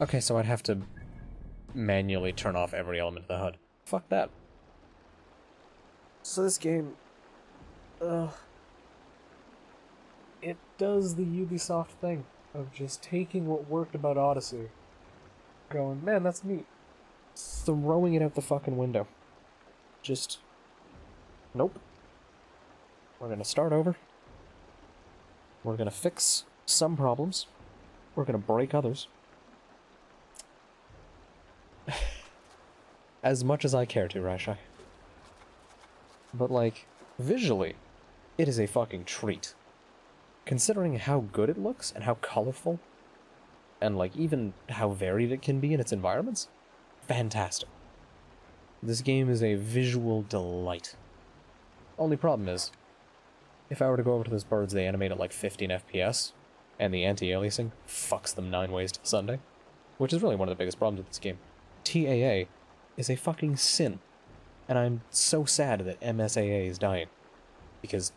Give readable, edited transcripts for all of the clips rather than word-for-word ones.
Okay, so I'd have to manually turn off every element of the HUD. Fuck that. So this game... it does the Ubisoft thing of just taking what worked about Odyssey, going, man, that's neat, throwing it out the fucking window. Just... nope. We're gonna start over. We're gonna fix some problems. We're gonna break others. As much as I care to, Rashai. But, like, visually, it is a fucking treat. Considering how good it looks, and how colorful, and, like, even how varied it can be in its environments, fantastic. This game is a visual delight. Only problem is, if I were to go over to those birds, they animate at like 15 FPS, and the anti-aliasing fucks them 9 ways to Sunday, which is really one of the biggest problems with this game. TAA is a fucking sin, and I'm so sad that MSAA is dying, because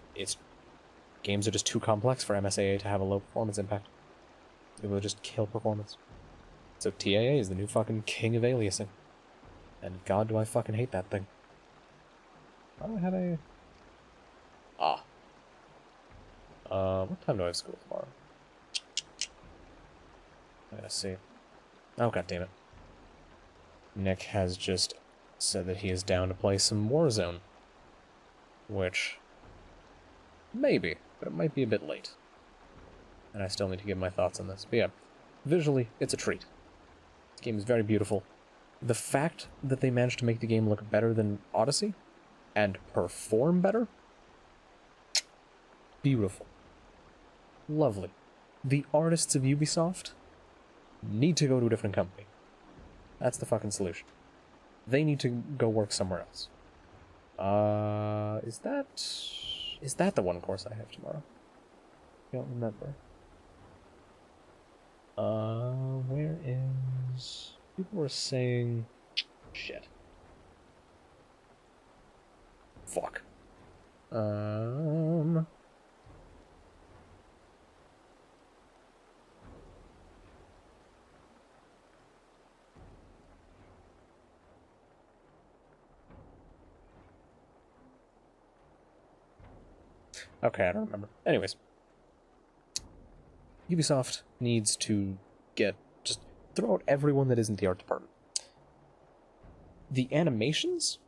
games are just too complex for MSAA to have a low performance impact. It will just kill performance. So TAA is the new fucking king of aliasing, and god do I fucking hate that thing. Why do I have a... what time do I have school tomorrow? I gotta see. Oh, god damn it. Nick has just said that he is down to play some Warzone. Which... maybe, but it might be a bit late. And I still need to give my thoughts on this. But yeah, visually, it's a treat. This game is very beautiful. The fact that they managed to make the game look better than Odyssey, and perform better? Beautiful. Lovely. The artists of Ubisoft need to go to a different company. That's the fucking solution. They need to go work somewhere else. Is that the one course I have tomorrow? I don't remember. Where is... people were saying... shit. Fuck. Okay, I don't remember. Anyways. Ubisoft needs to just throw out everyone that isn't the art department. The animations?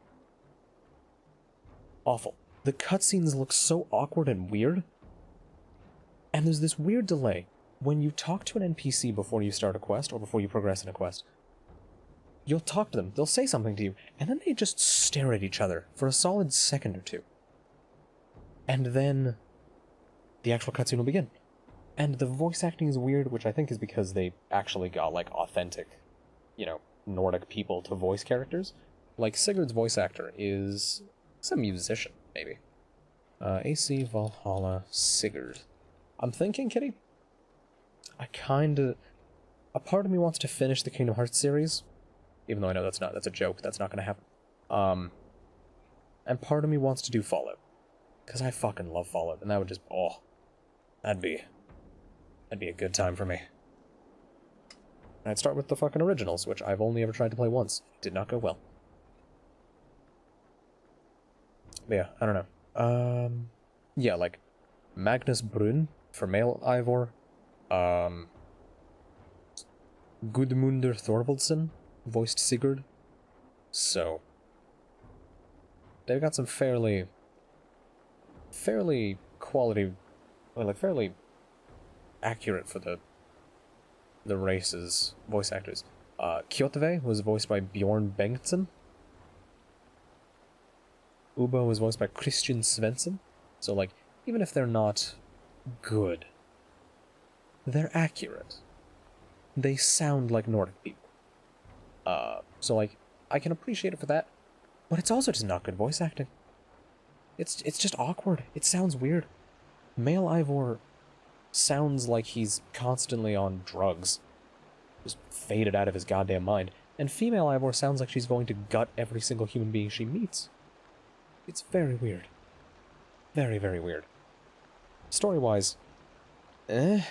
Awful. The cutscenes look so awkward and weird. And there's this weird delay. When you talk to an NPC before you start a quest, or before you progress in a quest, you'll talk to them, they'll say something to you, and then they just stare at each other for a solid second or two. And then the actual cutscene will begin. And the voice acting is weird, which I think is because they actually got, like, authentic, Nordic people to voice characters. Like, Sigurd's voice actor is a musician, maybe. AC Valhalla Sigurd. I'm thinking, Kitty, a part of me wants to finish the Kingdom Hearts series, even though I know that's a joke, that's not gonna happen. And part of me wants to do Fallout. Because I fucking love Fallout, and that would just, that'd be a good time for me. And I'd start with the fucking originals, which I've only ever tried to play once. It did not go well. But yeah, I don't know. Yeah, like, Magnus Brun for male Ivor, Gudmundur Thorvaldsson voiced Sigurd. So, they've got some fairly quality, fairly accurate for the race's voice actors. Kjotve was voiced by Bjorn Bengtsson. Ubo was voiced by Christian Svensson. So, like, even if they're not good, they're accurate. They sound like Nordic people. So, like, I can appreciate it for that, but it's also just not good voice acting. It's just awkward. It sounds weird. Male Ivor sounds like he's constantly on drugs. Just faded out of his goddamn mind. And female Ivor sounds like she's going to gut every single human being she meets. It's very weird. Very, very weird. Story-wise, They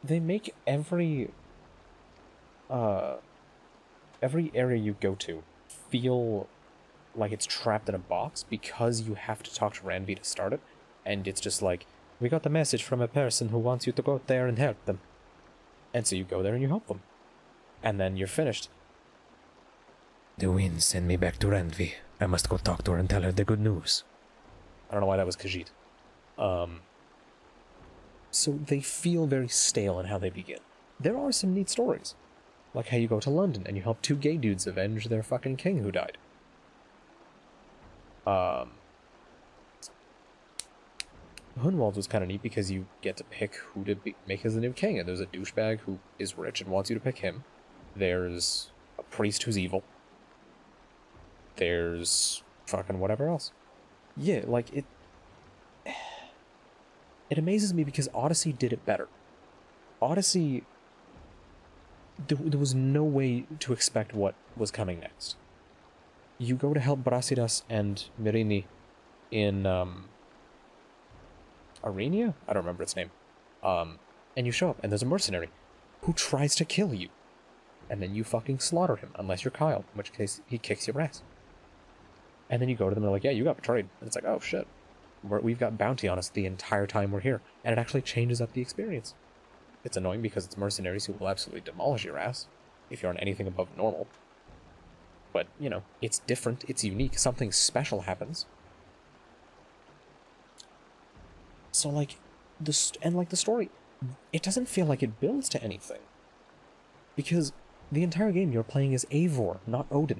they make every area you go to feel like it's trapped in a box because you have to talk to Ranvi to start it, and it's just like, we got a message from a person who wants you to go there and help them. And so you go there and you help them. And then you're finished. The wind sent me back to Ranvi. I must go talk to her and tell her the good news. I don't know why that was Khajiit. So they feel very stale in how they begin. There are some neat stories. Like how you go to London and you help two gay dudes avenge their fucking king who died. Hunwald was kind of neat because you get to pick who to make as the new king, and there's a douchebag who is rich and wants you to pick him. There's a priest who's evil. There's fucking whatever else. Yeah, like, it amazes me because Odyssey did it better. Odyssey, there was no way to expect what was coming next. You go to help Brasidas and Mirini in, Arenia? I don't remember its name. And you show up, and there's a mercenary who tries to kill you. And then you fucking slaughter him, unless you're Kyle, in which case he kicks your ass. And then you go to them, and they're like, yeah, you got betrayed. And it's like, oh shit. We've got bounty on us the entire time we're here. And it actually changes up the experience. It's annoying because it's mercenaries who will absolutely demolish your ass if you're on anything above normal. But, you know, it's different, it's unique, something special happens. So, like, the story, it doesn't feel like it builds to anything. Because the entire game you're playing as Eivor, not Odin.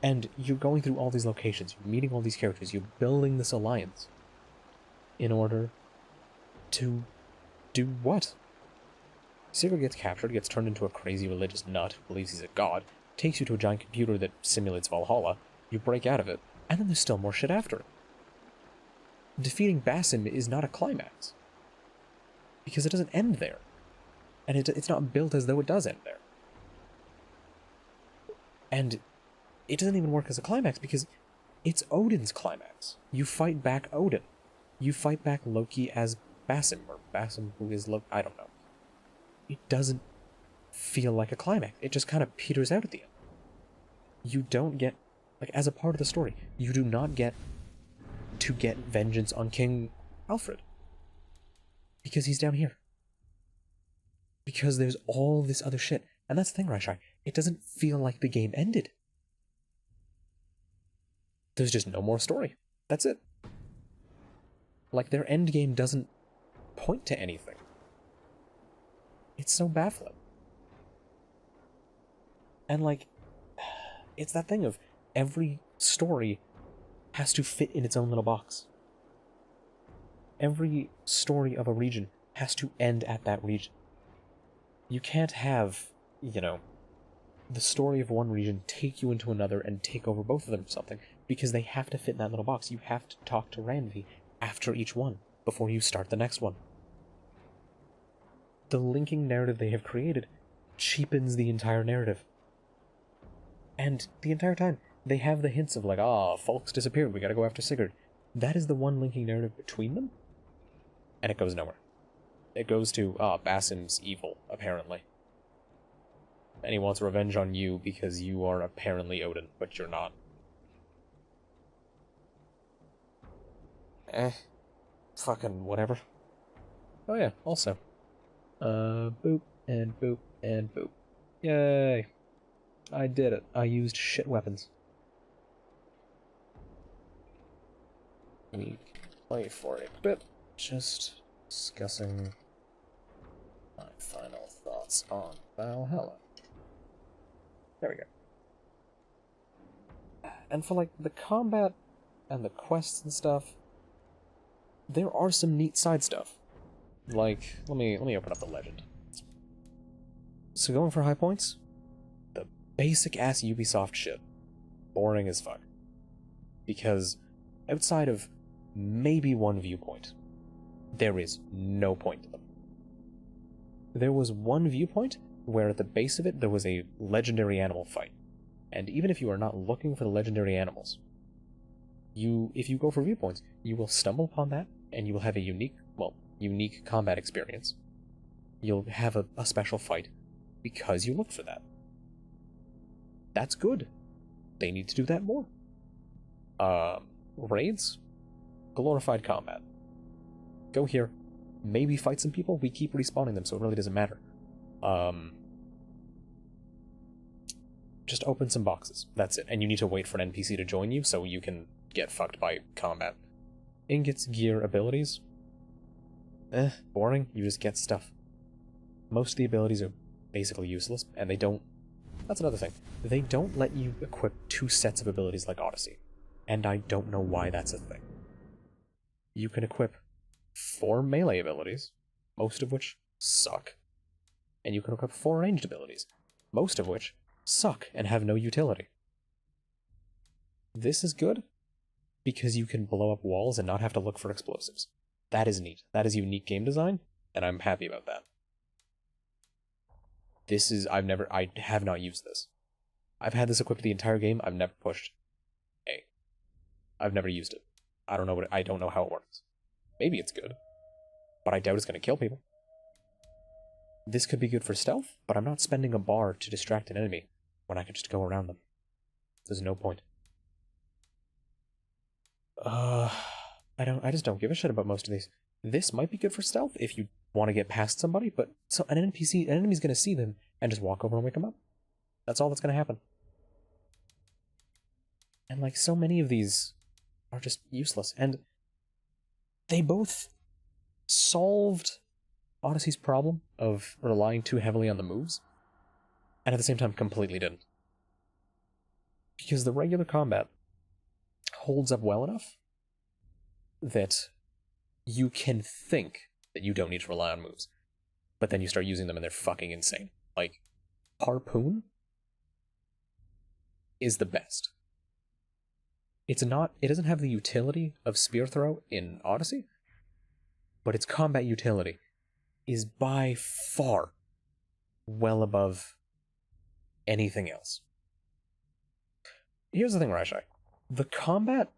And you're going through all these locations, you're meeting all these characters, you're building this alliance. In order to do what? Sigurd gets captured, gets turned into a crazy religious nut who believes he's a god, takes you to a giant computer that simulates Valhalla, you break out of it, and then there's still more shit after. Defeating Basim is not a climax. Because it doesn't end there. And it's not built as though it does end there. And it doesn't even work as a climax because it's Odin's climax. You fight back Odin. You fight back Loki as Basim, or Basim who is Loki, I don't know. It doesn't feel like a climax. It just kind of peters out at the end. You don't get, like, as a part of the story, you do not get to get vengeance on King Alfred. Because he's down here. Because there's all this other shit. And that's the thing, Raishai. It doesn't feel like the game ended. There's just no more story. That's it. Like, their end game doesn't point to anything. It's so baffling. And, like, it's that thing of every story has to fit in its own little box. Every story of a region has to end at that region. You can't have, you know, the story of one region take you into another and take over both of them or something, because they have to fit in that little box. You have to talk to Ranvi after each one, before you start the next one. The linking narrative they have created cheapens the entire narrative. And the entire time, they have the hints of like, Folk's disappeared, we gotta go after Sigurd. That is the one linking narrative between them, and it goes nowhere. It goes to, Basim's evil, apparently. And he wants revenge on you because you are apparently Odin, but you're not. Fucking whatever. Oh yeah, also. Boop, and boop, and boop. Yay! I did it. I used shit weapons. We play for a bit, just discussing my final thoughts on Valhalla. There we go. And for like the combat and the quests and stuff, there are some neat side stuff. Like, let me open up the legend. So going for high points, the basic ass Ubisoft shit, boring as fuck. Because outside of maybe one viewpoint, there is no point to them. There was one viewpoint where at the base of it there was a legendary animal fight. And even if you are not looking for the legendary animals, if you go for viewpoints, you will stumble upon that, and you will have a unique combat experience. you'll have a special fight because you looked for that. That's good. They need to do that more. Raids? Glorified combat. Go here, maybe fight some people, we keep respawning them, so it really doesn't matter. Just open some boxes, that's it, and you need to wait for an NPC to join you so you can get fucked by combat. Ingots, gear, abilities? Boring, you just get stuff. Most of the abilities are basically useless, and they don't... That's another thing. They don't let you equip 2 sets of abilities like Odyssey, and I don't know why that's a thing. You can equip 4 melee abilities, most of which suck, and you can equip 4 ranged abilities, most of which suck and have no utility. This is good because you can blow up walls and not have to look for explosives. That is neat. That is unique game design, and I'm happy about that. This is... I have not used this. I've had this equipped the entire game, I've never pushed A. I've never used it. I don't know how it works. Maybe it's good, but I doubt it's going to kill people. This could be good for stealth, but I'm not spending a bar to distract an enemy when I can just go around them. There's no point. I just don't give a shit about most of these. This might be good for stealth if you want to get past somebody, but so an enemy's going to see them and just walk over and wake them up. That's all that's going to happen. And like so many of these are just useless, and they both solved Odyssey's problem of relying too heavily on the moves, and at the same time completely didn't. Because the regular combat holds up well enough that you can think that you don't need to rely on moves, but then you start using them and they're fucking insane. Like, Harpoon is the best. It doesn't have the utility of Spear Throw in Odyssey, but its combat utility is by far well above anything else. Here's the thing, Rashai. The combat...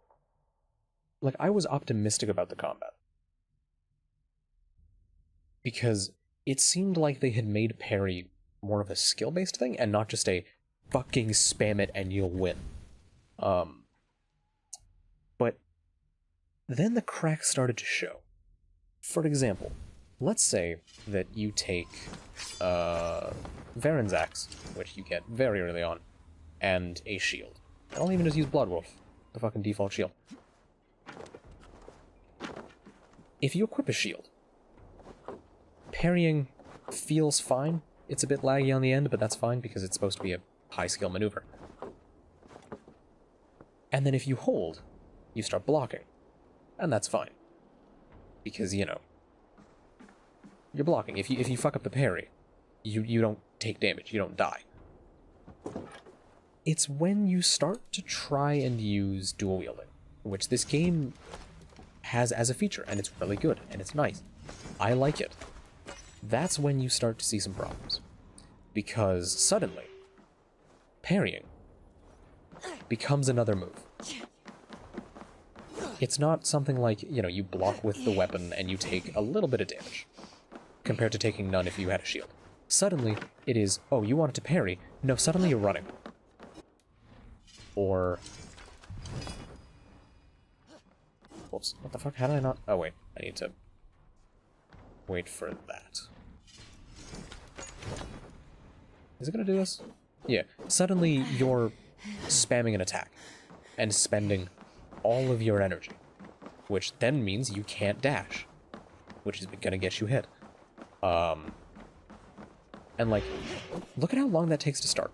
Like, I was optimistic about the combat. Because it seemed like they had made parry more of a skill-based thing, and not just a fucking spam it and you'll win. But then the cracks started to show. For example, let's say that you take Varen's Axe, which you get very early on, and a shield. I'll even just use Bloodwolf, the fucking default shield. If you equip a shield, parrying feels fine. It's a bit laggy on the end, but that's fine because it's supposed to be a high-skill maneuver. And then if you hold, you start blocking. And that's fine. Because, you know, you're blocking. If you fuck up the parry, you don't take damage, you don't die. It's when you start to try and use dual wielding, which this game has as a feature, and it's really good, and it's nice. I like it. That's when you start to see some problems. Because suddenly, parrying becomes another move. It's not something like, you know, you block with the weapon and you take a little bit of damage, compared to taking none if you had a shield. Suddenly, it is, oh, you wanted to parry? No, suddenly you're running. Or... Whoops, what the fuck? How did I not... Oh, wait, I need to wait for that. Is it gonna do this? Yeah. Suddenly, you're spamming an attack and spending all of your energy, which then means you can't dash, which is gonna get you hit. And like, look at how long that takes to start.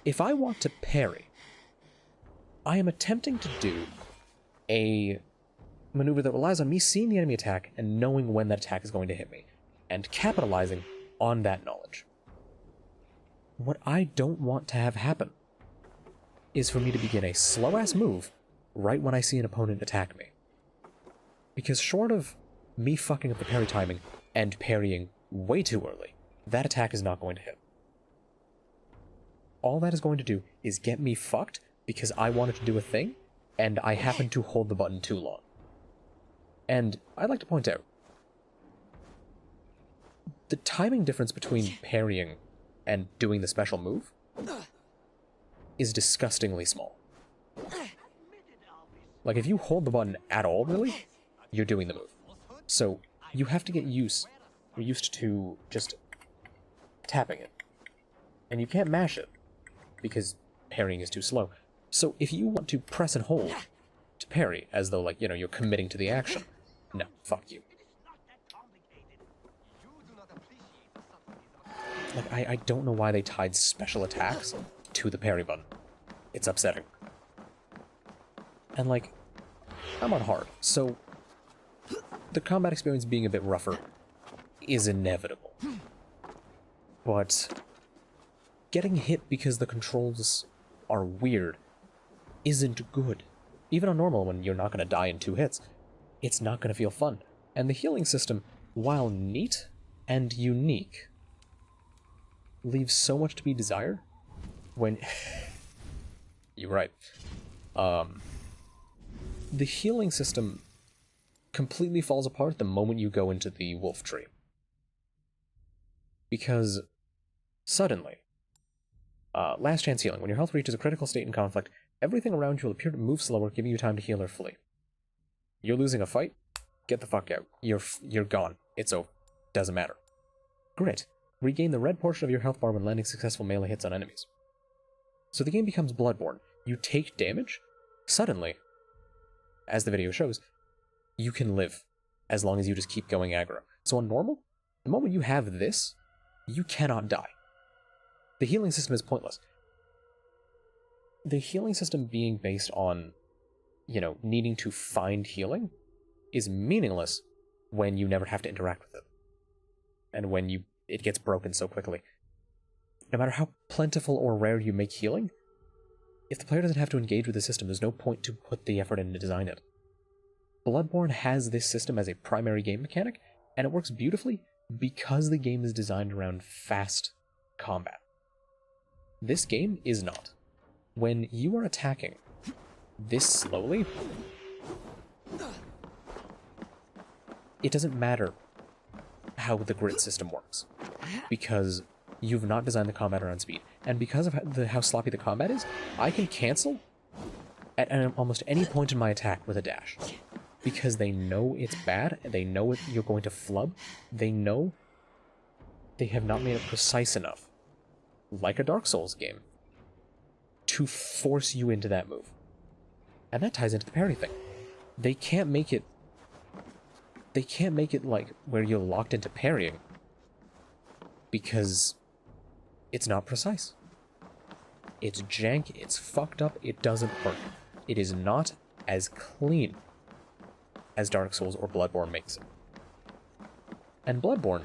If I want to parry, I am attempting to do a maneuver that relies on me seeing the enemy attack and knowing when that attack is going to hit me, and capitalizing on that knowledge. What I don't want to have happen is for me to begin a slow-ass move right when I see an opponent attack me. Because short of me fucking up the parry timing and parrying way too early, that attack is not going to hit. All that is going to do is get me fucked because I wanted to do a thing, and I happened to hold the button too long. And I'd like to point out, the timing difference between parrying and doing the special move is disgustingly small. Like, if you hold the button at all, really, you're doing the move. So, you have to get used to just tapping it. And you can't mash it, because parrying is too slow. So, if you want to press and hold to parry, as though, like, you know, you're committing to the action, no, fuck you. Like, I don't know why they tied special attacks to the parry button. It's upsetting. And, like, I'm on hard, so the combat experience being a bit rougher is inevitable. But getting hit because the controls are weird isn't good. Even on normal, when you're not going to die in 2 hits, it's not going to feel fun. And the healing system, while neat and unique, leaves so much to be desired when... You're right. The healing system completely falls apart the moment you go into the wolf tree. Because suddenly, last chance healing. When your health reaches a critical state in conflict, everything around you will appear to move slower, giving you time to heal or flee. You're losing a fight? Get the fuck out. You're gone. It's over. Doesn't matter. Grit. Regain the red portion of your health bar when landing successful melee hits on enemies. So the game becomes Bloodborne. You take damage, suddenly, as the video shows, you can live, as long as you just keep going aggro. So on normal, the moment you have this, you cannot die. The healing system is pointless. The healing system being based on, you know, needing to find healing is meaningless when you never have to interact with it. And when it gets broken so quickly. No matter how plentiful or rare you make healing, if the player doesn't have to engage with the system, there's no point to put the effort in to design it. Bloodborne has this system as a primary game mechanic, and it works beautifully because the game is designed around fast combat. This game is not. When you are attacking this slowly, it doesn't matter how the grit system works, because you've not designed the combat around speed. And because of how sloppy the combat is, I can cancel at almost any point in my attack with a dash. Because they know it's bad, they know you're going to flub, they know they have not made it precise enough, like a Dark Souls game, to force you into that move. And that ties into the parry thing. They can't make it like where you're locked into parrying, because it's not precise. It's jank, it's fucked up, it doesn't work. It is not as clean as Dark Souls or Bloodborne makes it. And Bloodborne,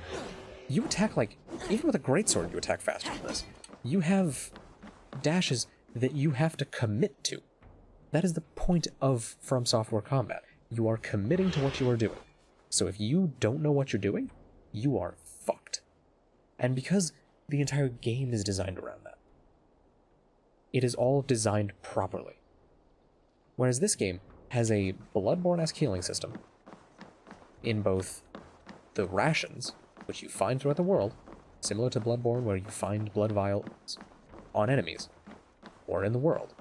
you attack like, even with a greatsword you attack faster than this. You have dashes that you have to commit to. That is the point of From Software combat. You are committing to what you are doing. So if you don't know what you're doing, you are fucked. And because the entire game is designed around that, it is all designed properly. Whereas this game has a Bloodborne-esque healing system in both the rations, which you find throughout the world, similar to Bloodborne where you find blood vials on enemies, or in the world.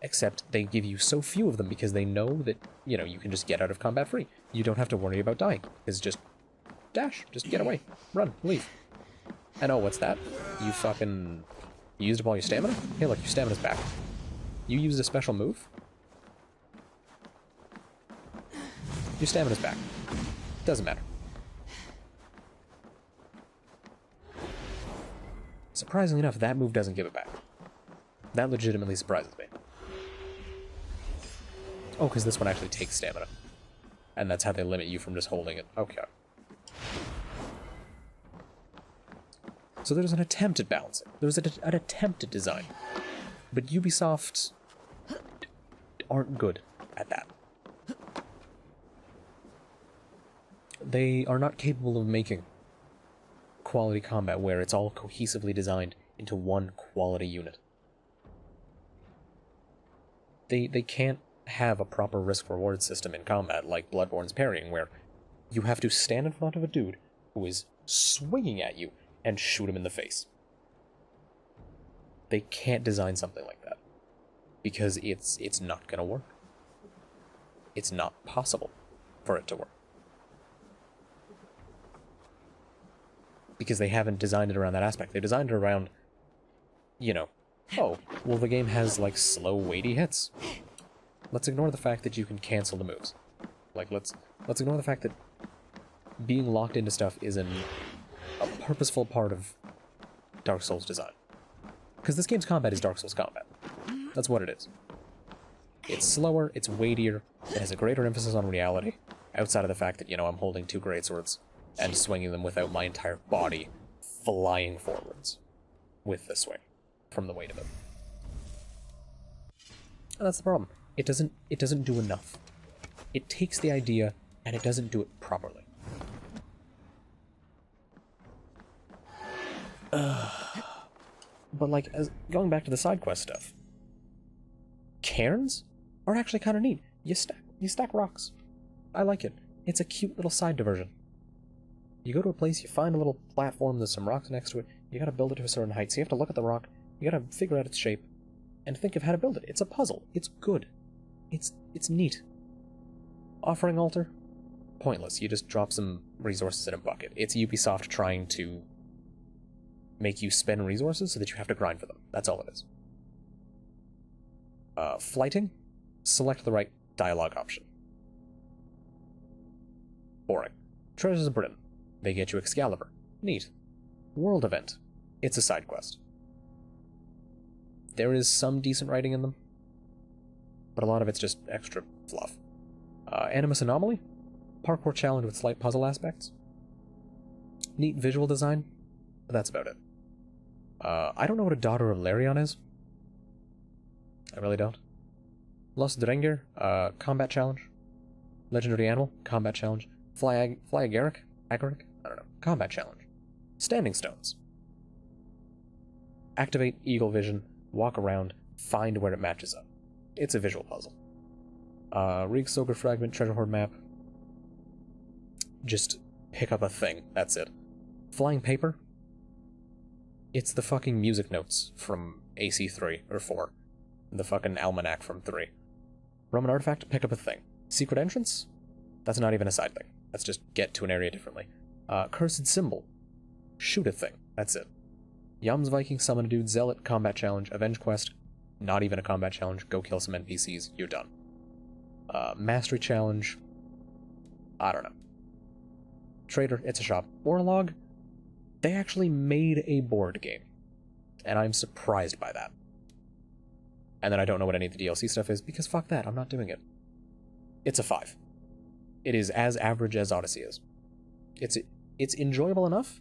Except they give you so few of them because they know that, you know, you can just get out of combat free. You don't have to worry about dying. It's just dash, just get away, run, leave. And oh, what's that? You used up all your stamina? Hey look, your stamina's back. You used a special move? Your stamina's back. Doesn't matter. Surprisingly enough, that move doesn't give it back. That legitimately surprises me. Oh, because this one actually takes stamina. And that's how they limit you from just holding it. Okay. So there's an attempt at balancing. There's an attempt at design. But Ubisoft aren't good at that. They are not capable of making quality combat where it's all cohesively designed into one quality unit. They can't have a proper risk-reward system in combat, like Bloodborne's parrying, where you have to stand in front of a dude who is swinging at you and shoot him in the face. They can't design something like that, because it's not gonna work. It's not possible for it to work. Because they haven't designed it around that aspect. They designed it around, you know, oh, well, the game has, like, slow, weighty hits. Let's ignore the fact that you can cancel the moves. Like, let's ignore the fact that being locked into stuff is a purposeful part of Dark Souls design. Because this game's combat is Dark Souls combat. That's what it is. It's slower, it's weightier, it has a greater emphasis on reality, outside of the fact that, you know, I'm holding two greatswords and swinging them without my entire body flying forwards with the swing from the weight of it. And that's the problem. It doesn't do enough. It takes the idea and it doesn't do it properly. But like, going back to the side quest stuff, cairns are actually kind of neat. You stack rocks. I like it. It's a cute little side diversion. You go to a place, you find a little platform, there's some rocks next to it, you gotta build it to a certain height, so you have to look at the rock, you gotta figure out its shape, and think of how to build it. It's a puzzle. It's good. It's neat. Offering altar? Pointless. You just drop some resources in a bucket. It's Ubisoft trying to make you spend resources so that you have to grind for them. That's all it is. Flighting? Select the right dialogue option. Boring. Treasures of Britain. They get you Excalibur. Neat. World event. It's a side quest. There is some decent writing in them, but a lot of it's just extra fluff. Animus Anomaly? Parkour challenge with slight puzzle aspects. Neat visual design, but that's about it. I don't know what a Daughter of Larion is. I really don't. Los Drengir, combat challenge. Legendary Animal, combat challenge. Fly Agaric? Agaric? I don't know. Combat challenge. Standing Stones. Activate Eagle Vision, walk around, find where it matches up. It's a visual puzzle. Reek Soger Fragment, Treasure Hoard Map. Just pick up a thing, that's it. Flying Paper? It's the fucking music notes from AC3 or 4. The fucking almanac from 3. Roman Artifact, pick up a thing. Secret Entrance? That's not even a side thing. That's just get to an area differently. Cursed Symbol. Shoot a thing. That's it. Yams Viking, summon a dude, Zealot, combat challenge, Avenge quest, not even a combat challenge, go kill some NPCs, you're done. Mastery challenge, I don't know. Trader, it's a shop. Orlog, they actually made a board game, and I'm surprised by that. And then I don't know what any of the DLC stuff is, because fuck that, I'm not doing it. It's a 5. It is as average as Odyssey is. It's enjoyable enough,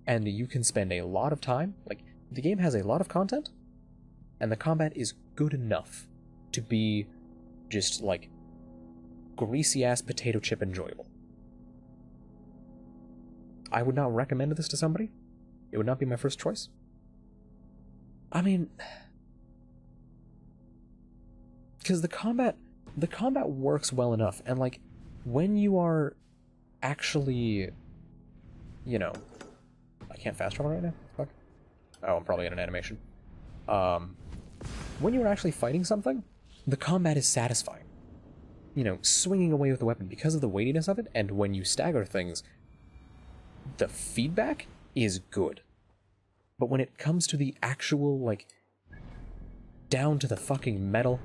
and you can spend a lot of time, like, the game has a lot of content, and the combat is good enough to be just, like, greasy-ass potato chip enjoyable. I would not recommend this to somebody. It would not be my first choice. I mean, because the combat works well enough, and, like, when you are actually, you know, I can't fast travel right now? Fuck. Oh, I'm probably in an animation. When you're actually fighting something, the combat is satisfying. You know, swinging away with the weapon because of the weightiness of it, and when you stagger things, the feedback is good. But when it comes to the actual, like, down to the fucking metal,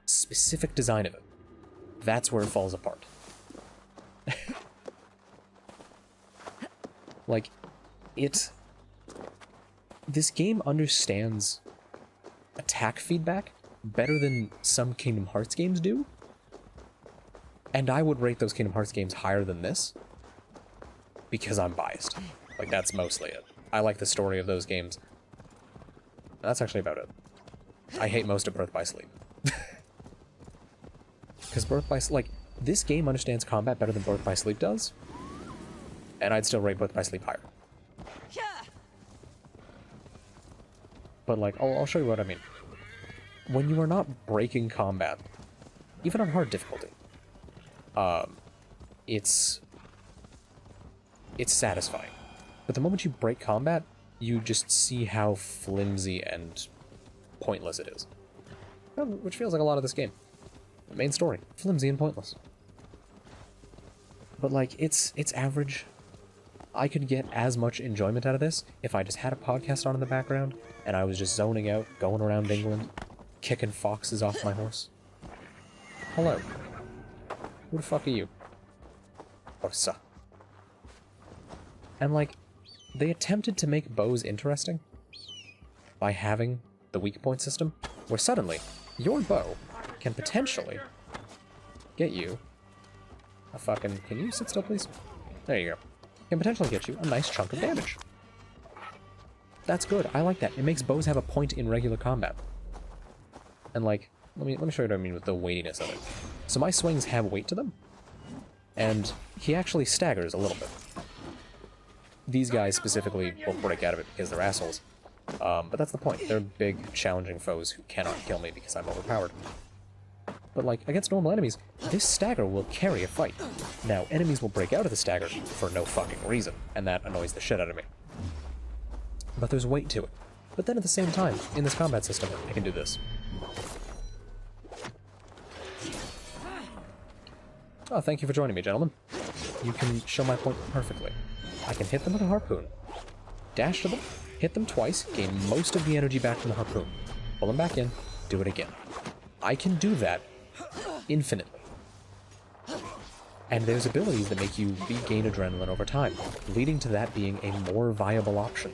specific design of it, that's where it falls apart. Like, this game understands attack feedback better than some Kingdom Hearts games do, and I would rate those Kingdom Hearts games higher than this, because I'm biased. Like, that's mostly it. I like the story of those games. That's actually about it. I hate most of Birth by Sleep. Because Birth by Sleep, like, this game understands combat better than Birth by Sleep does, and I'd still rate Birth by Sleep higher. But, like, I'll show you what I mean. When you are not breaking combat even on hard difficulty, it's satisfying. But the moment you break combat, you just see how flimsy and pointless it is. Which feels like a lot of this game. The main story, flimsy and pointless. But like, it's average. I could get as much enjoyment out of this if I just had a podcast on in the background, and I was just zoning out, going around England, kicking foxes off my horse. Hello. Who the fuck are you? Orsa. And like, they attempted to make bows interesting by having the weak point system, where suddenly, your bow can potentially get you a fucking... Can you sit still, please? There you go. Can potentially get you a nice chunk of damage. That's good. I like that. It makes bows have a point in regular combat. And like, let me show you what I mean with the weightiness of it. So my swings have weight to them, and he actually staggers a little bit. These guys specifically will break out of it because they're assholes. But that's the point. They're big, challenging foes who cannot kill me because I'm overpowered. But like, against normal enemies, this stagger will carry a fight. Now, enemies will break out of the stagger for no fucking reason, and that annoys the shit out of me. But there's weight to it. But then at the same time, in this combat system, I can do this. Oh, thank you for joining me, gentlemen. You can show my point perfectly. I can hit them with a harpoon, dash to them, hit them twice, gain most of the energy back from the harpoon, pull them back in, do it again. I can do that infinitely. And there's abilities that make you regain adrenaline over time, leading to that being a more viable option.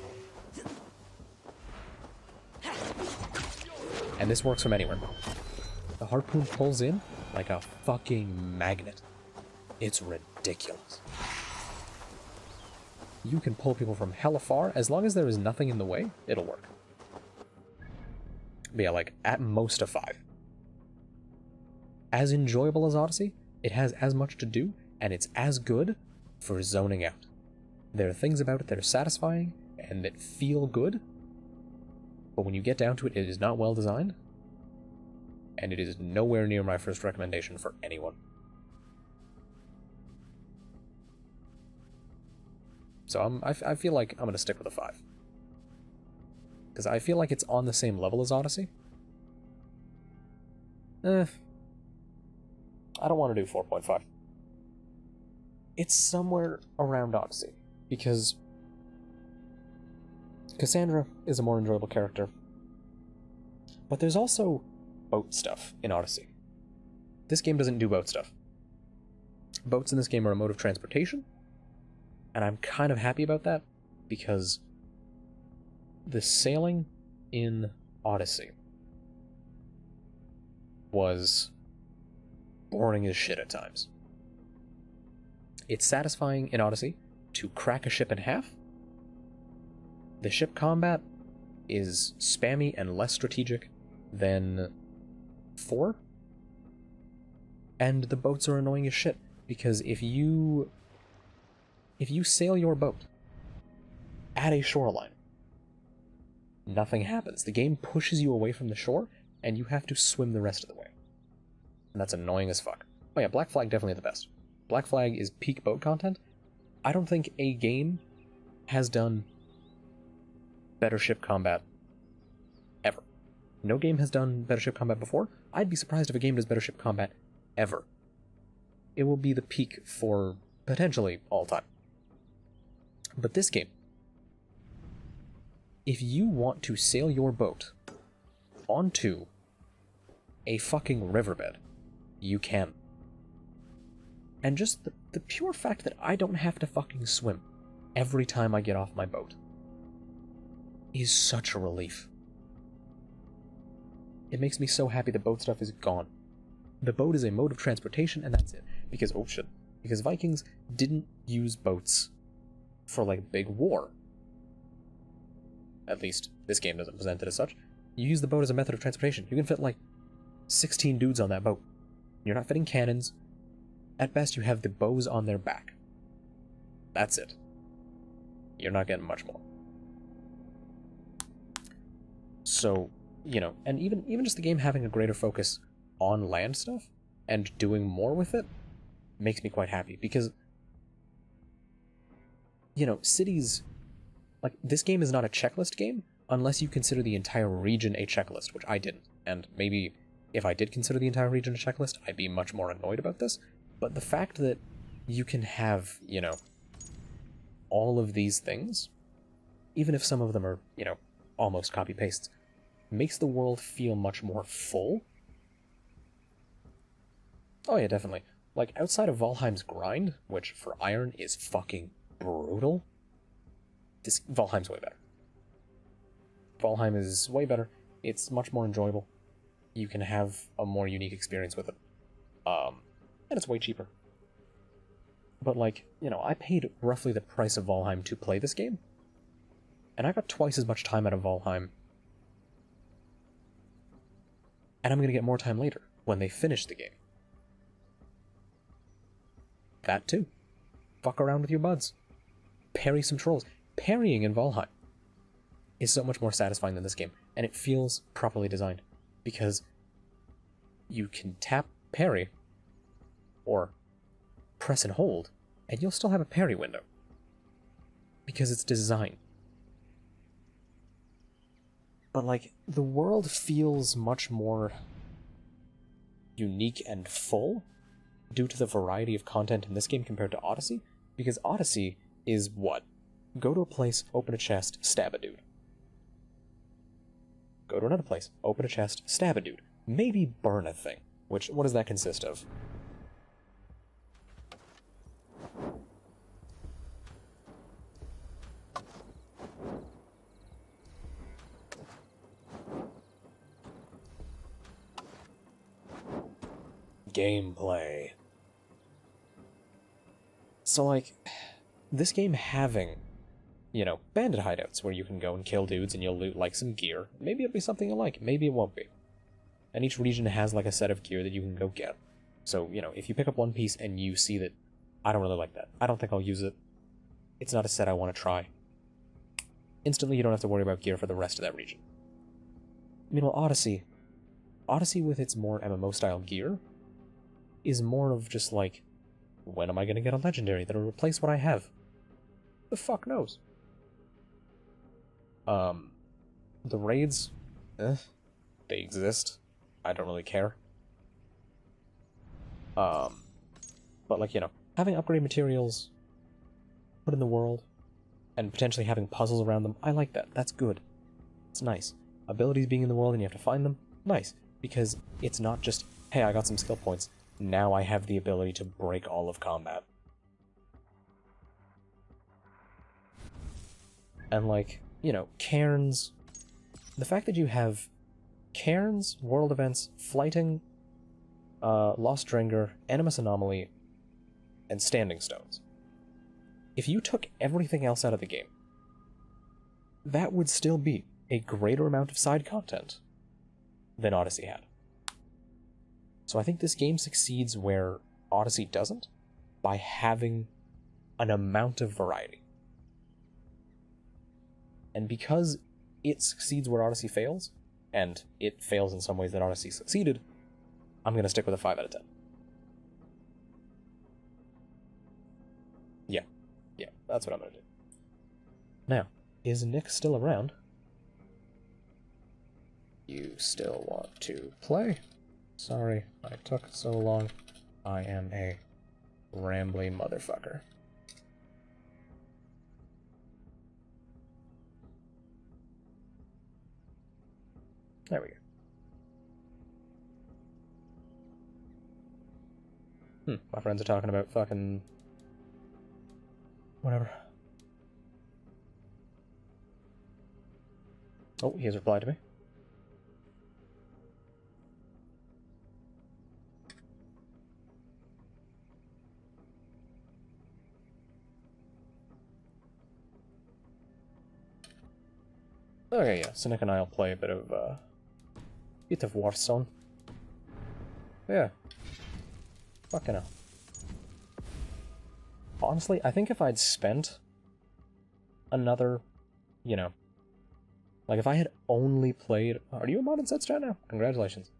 And this works from anywhere. The harpoon pulls in like a fucking magnet. It's ridiculous. You can pull people from hella far. As long as there is nothing in the way, it'll work. But yeah, like, at most a 5. As enjoyable as Odyssey, it has as much to do, and it's as good for zoning out. There are things about it that are satisfying, and that feel good, but when you get down to it, it is not well designed, and it is nowhere near my first recommendation for anyone. So I feel like I'm going to stick with a 5. Because I feel like it's on the same level as Odyssey. I don't want to do 4.5. It's somewhere around Odyssey. Because Cassandra is a more enjoyable character. But there's also boat stuff in Odyssey. This game doesn't do boat stuff. Boats in this game are a mode of transportation. And I'm kind of happy about that, because the sailing in Odyssey was boring as shit at times. It's satisfying in Odyssey to crack a ship in half. The ship combat is spammy and less strategic than 4. And the boats are annoying as shit, because if you sail your boat at a shoreline, nothing happens. The game pushes you away from the shore, and you have to swim the rest of the way. And that's annoying as fuck. Oh yeah, Black Flag definitely the best. Black Flag is peak boat content. I don't think a game has done better ship combat ever. No game has done better ship combat before. I'd be surprised if a game does better ship combat ever. It will be the peak for potentially all time. But this game, if you want to sail your boat onto a fucking riverbed, you can. And just the pure fact that I don't have to fucking swim every time I get off my boat is such a relief. It makes me so happy the boat stuff is gone. The boat is a mode of transportation, and that's it. Because, oh shit, because Vikings didn't use boats for, like, big war. At least, this game doesn't present it as such. You use the boat as a method of transportation. You can fit, like, 16 dudes on that boat. You're not fitting cannons. At best, you have the bows on their back. That's it. You're not getting much more. So, you know, and even just the game having a greater focus on land stuff and doing more with it makes me quite happy, because, you know, cities, like, this game is not a checklist game unless you consider the entire region a checklist, which I didn't, and maybe if I did consider the entire region a checklist, I'd be much more annoyed about this, but the fact that you can have, you know, all of these things, even if some of them are, you know, almost copy-pastes, makes the world feel much more full. Oh yeah, definitely. Like, outside of Valheim's grind, which for Iron is fucking brutal, Valheim's way better. Valheim is way better. It's much more enjoyable. You can have a more unique experience with it. And it's way cheaper. But, like, you know, I paid roughly the price of Valheim to play this game, and I got twice as much time out of Valheim. And I'm gonna get more time later, when they finish the game. That too. Fuck around with your buds. Parry some trolls. Parrying in Valheim is so much more satisfying than this game, and it feels properly designed, because you can tap parry, or press and hold, and you'll still have a parry window, because it's designed. But, like, the world feels much more unique and full due to the variety of content in this game compared to Odyssey, because Odyssey is what? Go to a place, open a chest, stab a dude. Go to another place, open a chest, stab a dude. Maybe burn a thing. Which, what does that consist of? Gameplay. So, like, this game having, you know, bandit hideouts where you can go and kill dudes and you'll loot, like, some gear. Maybe it'll be something you like, maybe it won't be. And each region has, like, a set of gear that you can go get. So, you know, if you pick up one piece and you see that, I don't really like that, I don't think I'll use it, it's not a set I want to try, instantly you don't have to worry about gear for the rest of that region. Meanwhile, Odyssey with its more MMO-style gear is more of just like, when am I going to get a legendary that'll replace what I have? The fuck knows? The raids, they exist. I don't really care. But, like, you know, having upgrade materials put in the world, and potentially having puzzles around them, I like that. That's good. It's nice. Abilities being in the world and you have to find them, nice. Because it's not just, hey, I got some skill points, now I have the ability to break all of combat. And, like, you know, cairns, the fact that you have cairns, world events, flighting, Lost Dringer, Animus Anomaly, and Standing Stones. If you took everything else out of the game, that would still be a greater amount of side content than Odyssey had. So I think this game succeeds where Odyssey doesn't, by having an amount of variety. And because it succeeds where Odyssey fails, and it fails in some ways that Odyssey succeeded, I'm going to stick with a 5 out of 10. Yeah, that's what I'm going to do. Now, is Nick still around? You still want to play? Sorry, I took so long. I am a rambly motherfucker. There we go. My friends are talking about fucking... whatever. Oh, he has replied to me. Okay, yeah, so Nick and I'll play a bit of Warzone. Yeah. Fucking hell. Honestly, I think if I'd spent another, you know, like if I had only played... Are you a mod in Sets Chat now? Congratulations.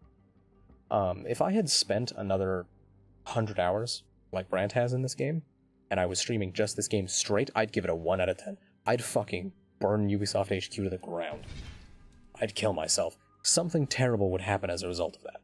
If I had spent another 100 hours, like Brant has in this game, and I was streaming just this game straight, I'd give it a 1 out of 10. I'd fucking burn Ubisoft HQ to the ground. I'd kill myself. Something terrible would happen as a result of that.